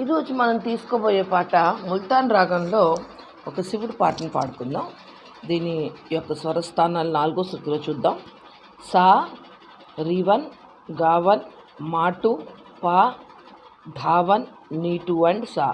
ఈరోజు మనం తీసుకోబోయే పాట ముల్తాన్ రాగంలో ఒక శివుడు పాటను పాడుకుందాం. దీని యొక్క స్వరస్థానాలు 4వ శృతిలో చూద్దాం. సా, రివన్, గావన్, మాటు, పా, ధావన్, నీటు అండ్ సా.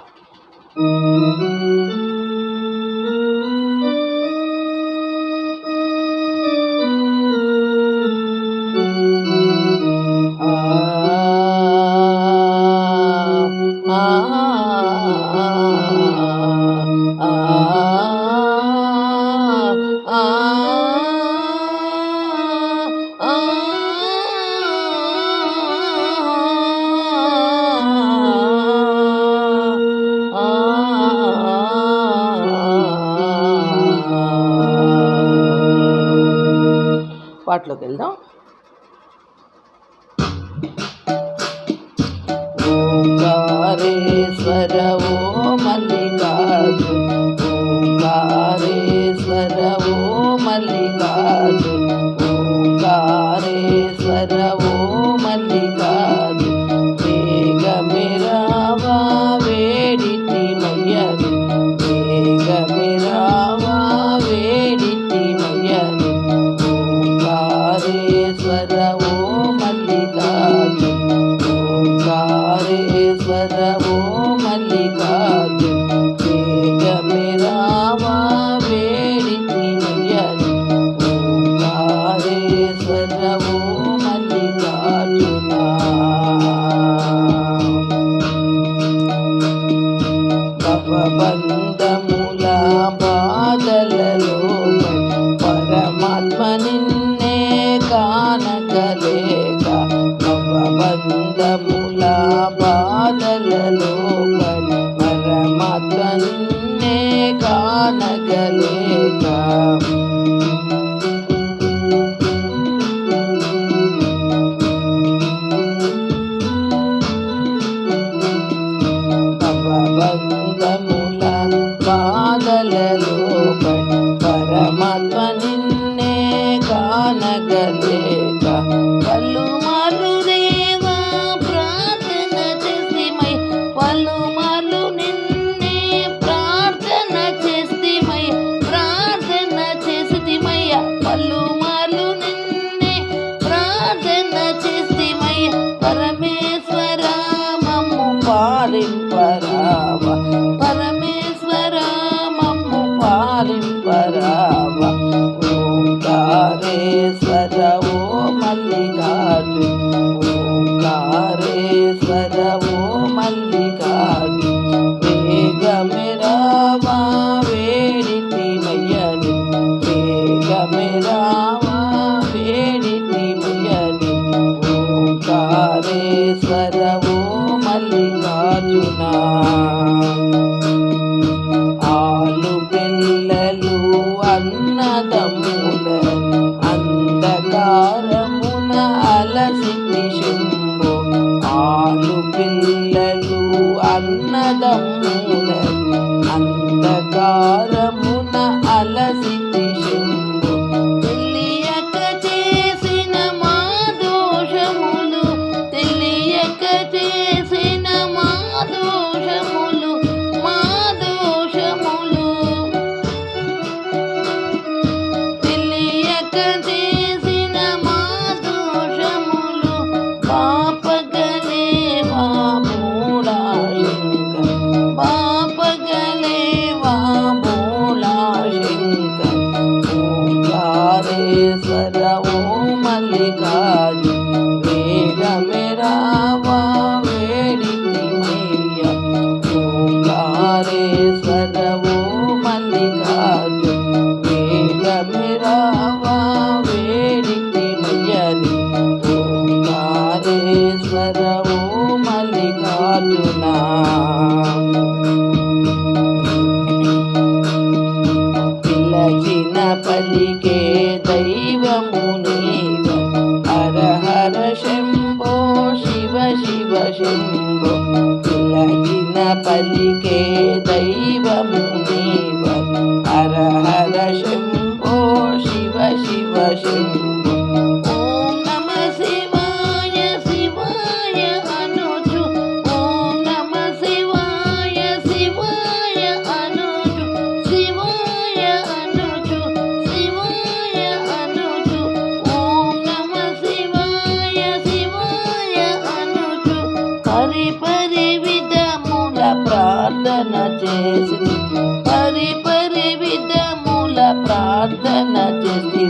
పాటలోకి వెళ్దాం. ఓంకారేశ్వర ఓ మల్లికార్జున, ఓంకారేశ్వర ఓ మల్లికార్జున, ఓంకారేశ్వర ఓ మల్లికార్జున, వేగమిరావా వేడిటి మయ్యని, వేగమిరావా వేడిటి మయ్యని, ఓంకారేశ్వర ఓ మల్లికార్జున, ఓంకారేశ్వర ఓ మల్లికార్జున, వేగమిరావా వేడిటి మయ్యని, ఓంకారేశ్వర ఓ మల్లికార్జున. భవబంధముల బాధలలో పరమాత్మ నిన్నే కానగలేక, భవబంధముల బాధలలో పరమాత్మ నిన్నే కానగలేక, భవబంధముల బాధలలో పరమాత్మ నిన్నే కానగలేక, పలుమార్లు దేవా ప్రార్థన చేసిమై, పలుమార్లు నిన్నే ప్రార్థన చేసిమై, ప్రార్థన చేసిమయ్య, పలుమార్లు నిన్నే ప్రార్థన చేసిమై, పరమేశ్వర మమ్ము పాలింపరావ, పరమేశ్వర మమ్ము పాలింపరావ, ఓంకారేశ్వర ఓ మల్లికార్జున, ఓంకారేశ్వర ఓ మల్లికార్జున, వేగమిరావా వేడిటి మయ్యని, వేగమిరావా వేడిటి మయ్యని, ఓంకారేశ్వర ఓ మల్లికార్జున. ఆలు పిల్లలు అన్నదమ్ముల అంధకారమున అలసితి శంభో, ఆలు పిల్లలు అన్నదమ్ముల అంధకారమున అలసితి శంభో, తెలియక చేసిన మా దోషములు, తెలియక చేసిన మా దోషములు, మా దోషములు, తెలియక చేసిన మా దోషములు, పాపగలేవా భోళా శంకర, పాపగలేవా భోళా శంకర, ఓంకారేశ్వర ఓ మల్లికార్జున, వేగమిరావా వేడిటి మయ్య, ఓంకారేశ్వర ఓ మల్లికార్జున, వేగమిరావా వేడిటి మయ్యని, ఓంకారేశ్వర ఓ మల్లికార్జున. పిలచిన పలికే దైవము నీవ, హర హర శంభో శివ శివ శంభో, పిలచిన పలికే దైవము నీవ, హర హర శంభో శివ శివ శంభో, ఓం నమ శివాయ శివాయ అనుచు, ఓం నమ శివాయ పరి విధముల ప్రార్థన చేసి పరి విధముల ప్రార్థన చేసి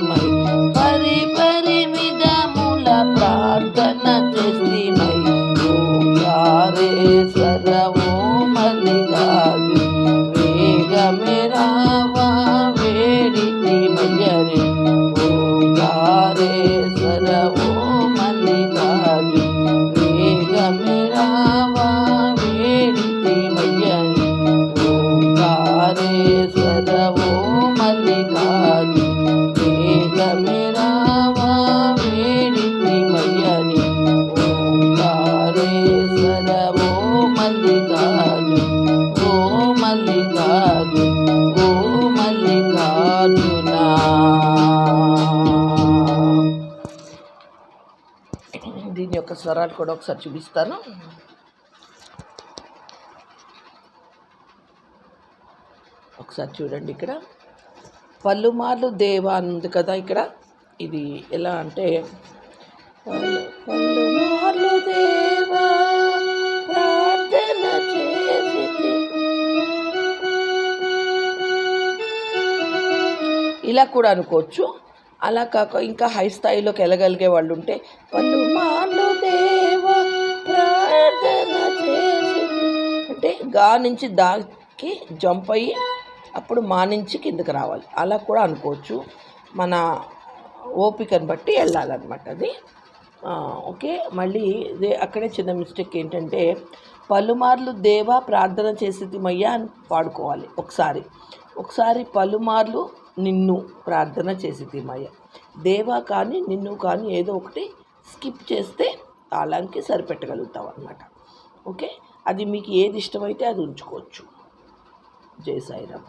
పరి విధముల ప్రార్థన చేసి ఓంకారే సరవో మల్లిగాజు వేగమే రావా వేడితి మయ్యరే ఓంకారే సరవో మల్లిగాజు వేగమే రావా వేడితి మయ్యరే ఓంకారే సరవో మల్లిగాజు వేగమే రావా వేడితి మయ్యరే ఓంకారే సరవో మల్లిగాజు ఓ మల్లిగాజు ఓ మల్లికార్జునా. దీని యొక్క స్వరాలు కూడా ఒకసారి చూపిస్తాను. ఒకసారి చూడండి, ఇక్కడ పలుమార్లు దేవా అని ఉంది కదా. ఇక్కడ ఇది ఎలా అంటే పలుమార్లు దేవా ప్రార్థన చేసి ఇలా కూడా అనుకోవచ్చు. అలా కాక ఇంకా హై స్థాయిలోకి వెళ్ళగలిగే వాళ్ళు ఉంటే పలుమార్లు దేవా ప్రార్థన చేసి అంటే గా నుంచి దాకి జంప్ అయ్యి అప్పుడు మా నుంచి కిందకి రావాలి. అలా కూడా అనుకోవచ్చు. మన ఓపికను బట్టి వెళ్ళాలన్నమాట అది. ఓకే, మళ్ళీ అక్కడే చిన్న మిస్టేక్ ఏంటంటే పలుమార్లు దేవా ప్రార్థన చేసేది మయ్యా అని పాడుకోవాలి. ఒకసారి పలుమార్లు నిన్ను ప్రార్థన చేసేది మయ్య దేవా కానీ నిన్ను కానీ ఏదో ఒకటి స్కిప్ చేస్తే తాళంకి సరిపెట్టగలుగుతావు అన్నమాట. ఓకే, అది మీకు ఏది ఇష్టమైతే అది ఉంచుకోవచ్చు. జై సాయిరామ్.